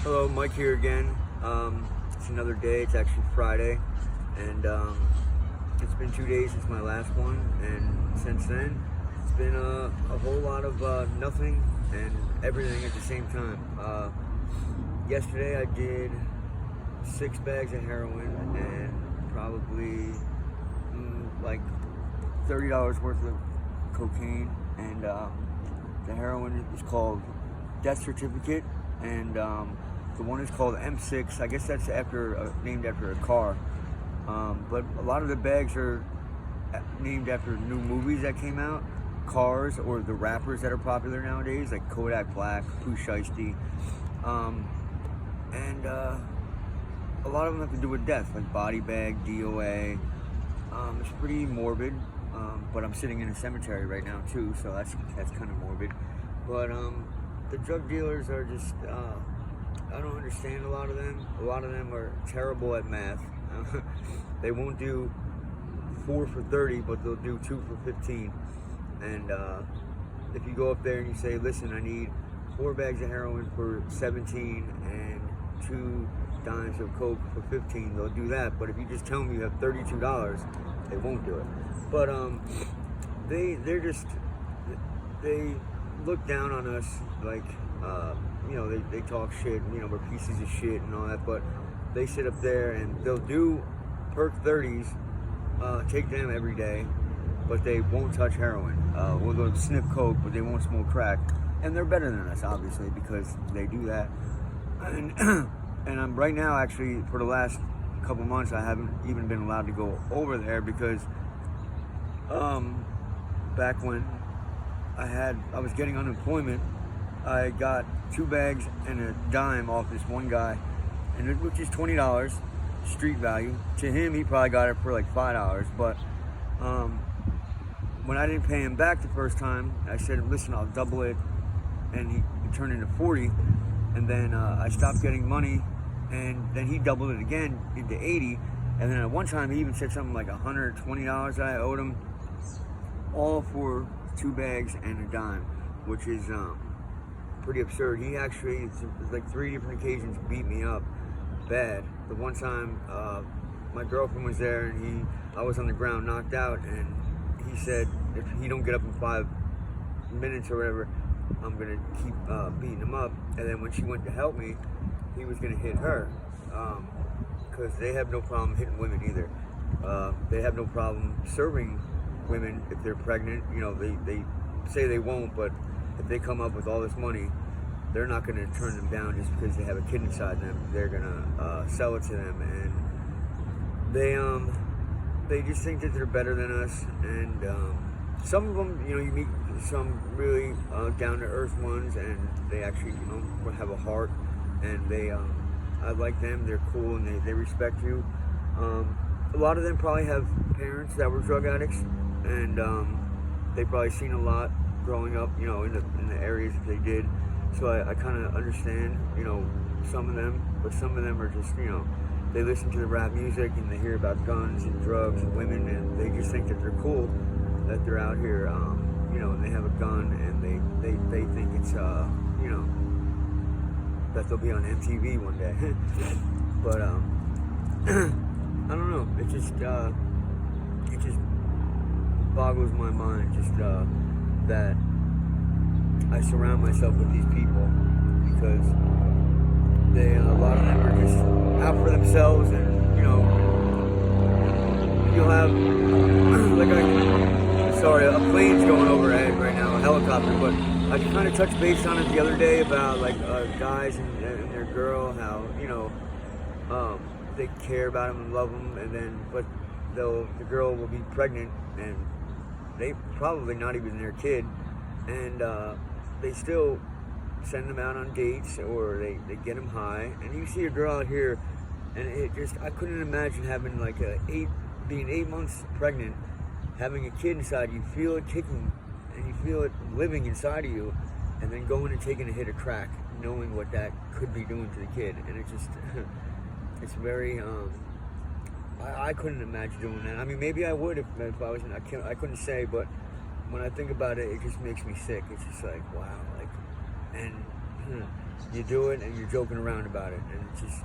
Hello, Mike here again. It's another day. It's actually Friday, and it's been 2 days since my last one. And since then, it's been a whole lot of nothing and everything at the same time. Yesterday, I did 6 bags of heroin and probably like $30 worth of cocaine, and the heroin is called Death Certificate, and the one is called M6. I guess that's named after a car. But a lot of the bags are named after new movies that came out, cars, or the rappers that are popular nowadays, like Kodak Black, Pooh Shiesty. And a lot of them have to do with death, like body bag, DOA. It's pretty morbid, but I'm sitting in a cemetery right now too, so that's kind of morbid. But the drug dealers are just, I don't understand a lot of them. A lot of them are terrible at math. They won't do 4 for 30, but they'll do 2 for 15. And if you go up there and you say, listen, I need 4 bags of heroin for 17 and 2 dimes of coke for 15, they'll do that. But if you just tell them you have $32, they won't do it. But they look down on us like, they talk shit, we're pieces of shit and all that, but they sit up there and they'll do perk 30s, take them every day, but they won't touch heroin. Or they'll sniff coke, but they won't smoke crack. And they're better than us, obviously, because they do that. And I'm right now, actually, for the last couple months, I haven't even been allowed to go over there because back when I was getting unemployment, I got 2 bags and a dime off this one guy, which is $20 street value. To him, he probably got it for like $5. But when I didn't pay him back the first time, I said, listen, I'll double it, and he turned into 40. And then I stopped getting money, and then he doubled it again into 80. And then at one time, he even said something like $120 that I owed him, all for 2 bags and a dime, which is pretty absurd. He actually, it's like 3 different occasions, beat me up bad. The one time my girlfriend was there, and I was on the ground knocked out, and he said if he don't get up in 5 minutes or whatever, I'm gonna keep beating him up. And then when she went to help me, he was gonna hit her, because they have no problem hitting women either. They have no problem serving women if they're pregnant. They say they won't, but if they come up with all this money, they're not going to turn them down just because they have a kid inside them. They're going to sell it to them, and they just think that they're better than us. And some of them, you meet some really down to earth ones, and they actually, have a heart, and I like them. They're cool, and they respect you. A lot of them probably have parents that were drug addicts, and they've probably seen a lot growing up, in the areas that they did. So I kind of understand, some of them, but some of them are just, they listen to the rap music and they hear about guns and drugs and women, and they just think that they're cool, that they're out here, and they have a gun, and they think it's, that they'll be on MTV one day. But I don't know. It just boggles my mind, just that I surround myself with these people, because a lot of them are just out for themselves, and you'll have a plane's going overhead right now, a helicopter, but I kind of touched base on it the other day about guys and their girl, how they care about them and love them, but the girl will be pregnant, and they probably not even their kid, and they still send them out on dates, or they get them high. And you see a girl out here, and I couldn't imagine having being 8 months pregnant, having a kid inside. You feel it kicking, and you feel it living inside of you, and then going and taking a hit of crack, knowing what that could be doing to the kid. And it just it's very I couldn't imagine doing that. I mean, maybe I would if I was. I couldn't say, but when I think about it, it just makes me sick. It's just like, wow, and you do it and you're joking around about it, and it's just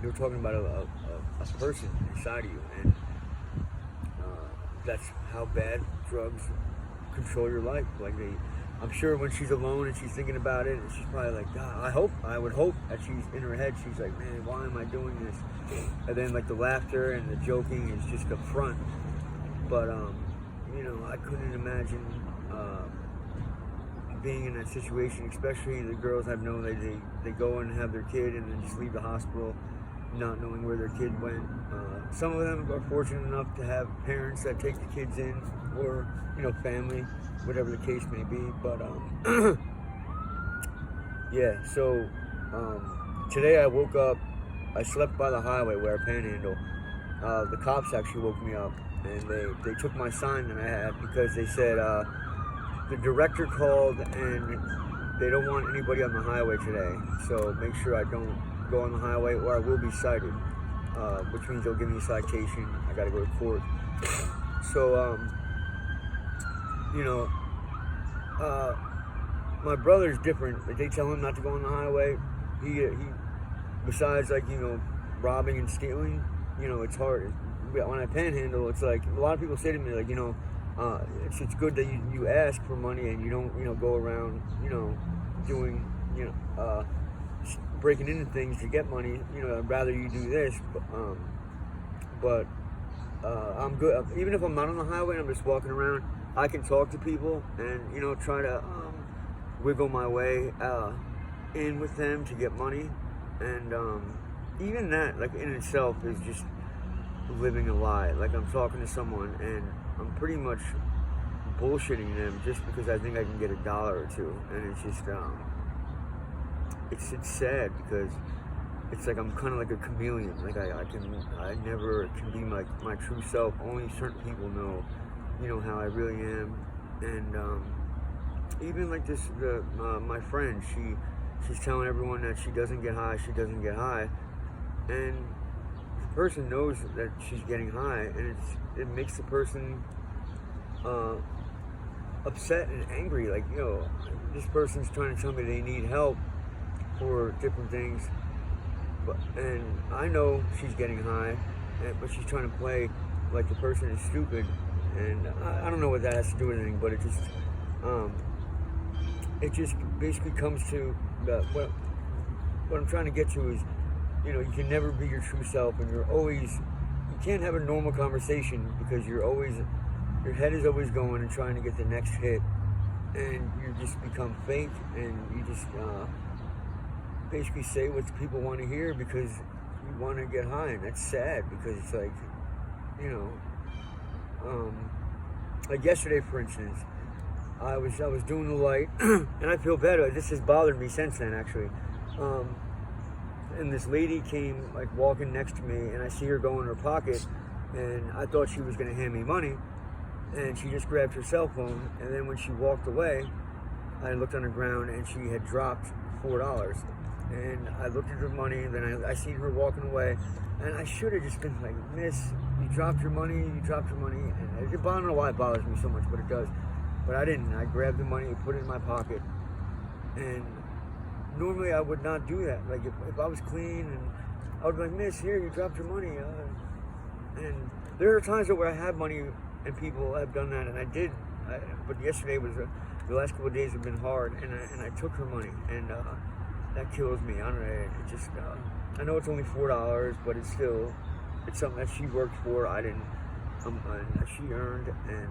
you're talking about a person inside of you, and that's how bad drugs control your life. Like I'm sure when she's alone and she's thinking about it, and she's probably like, God, I would hope that she's in her head, she's like, man, why am I doing this? And then like the laughter and the joking is just a front. But I couldn't imagine being in that situation, especially the girls I've known. They go and have their kid and then just leave the hospital not knowing where their kid went. Some of them are fortunate enough to have parents that take the kids in, or family, whatever the case may be. But yeah, so today I woke up, I slept by the highway where I panhandle. The cops actually woke me up, and they took my sign that I had, because they said the director called and they don't want anybody on the highway today, so make sure I don't go on the highway or I will be cited, which means they'll give me a citation. I gotta go to court. So my brother's different. They tell him not to go on the highway. He besides robbing and stealing, it's hard. When I panhandle, it's like a lot of people say to me, like, it's good that you ask for money and you don't go around doing breaking into things to get money. I'd rather you do this, but I'm good. Even if I'm not on the highway and I'm just walking around, I can talk to people and try to wiggle my way in with them to get money. And even that, like, in itself is just living a lie. Like, I'm talking to someone and I'm pretty much bullshitting them just because I think I can get $1 or $2, and it's just it's sad, because it's like I'm kind of like a chameleon. Like I never can be my true self. Only certain people know how I really am. And even like this, my friend, she's telling everyone that she doesn't get high, and the person knows that she's getting high, and it makes the person upset and angry. Like, this person's trying to tell me they need help for different things, and I know she's getting high, but she's trying to play like the person is stupid, and I don't know what that has to do with anything, but it just basically comes to what I'm trying to get to is, you can never be your true self, and you can't have a normal conversation, because your head is always going and trying to get the next hit, and you just become fake, and you just basically say what people want to hear because you want to get high. And that's sad, because it's like, like yesterday, for instance, I was doing the light, and I feel better. This has bothered me since then, actually. And this lady came, like, walking next to me, and I see her go in her pocket, and I thought she was going to hand me money, and she just grabbed her cell phone. And then when she walked away, I looked on the ground, and she had dropped $4. And I looked at her money, and then I seen her walking away, and I should have just been like, Miss, you dropped your money. And I don't know why it bothers me so much, but it does. But I didn't. I grabbed the money and put it in my pocket. And normally I would not do that. Like, if I was clean, and I would be like, Miss, here, you dropped your money. And there are times where I have money and people have done that, and I did. But yesterday was the last couple of days have been hard, and I took her money, and that kills me. I don't know. It just I know it's only $4, but it's something that she worked for. I didn't. She earned, and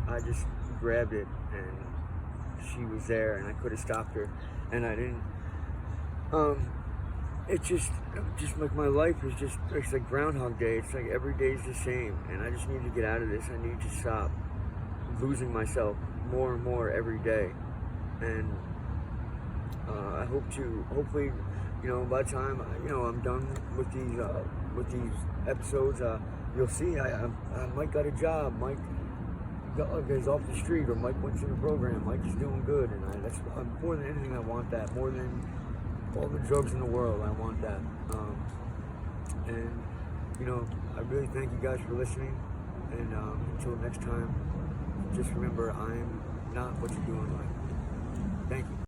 I just grabbed it, and she was there, and I could have stopped her, and I didn't. It's just like my life is it's like Groundhog Day. It's like every day's the same, and I just need to get out of this. I need to stop losing myself more and more every day, and I hopefully, by the time I'm done with these episodes, you'll see Mike got a job. Mike is off the street, or Mike went to the program. Mike is doing good, and that's more than anything. I want that more than all the drugs in the world. I want that. And I really thank you guys for listening. And until next time, just remember, I'm not what you do in life. Thank you.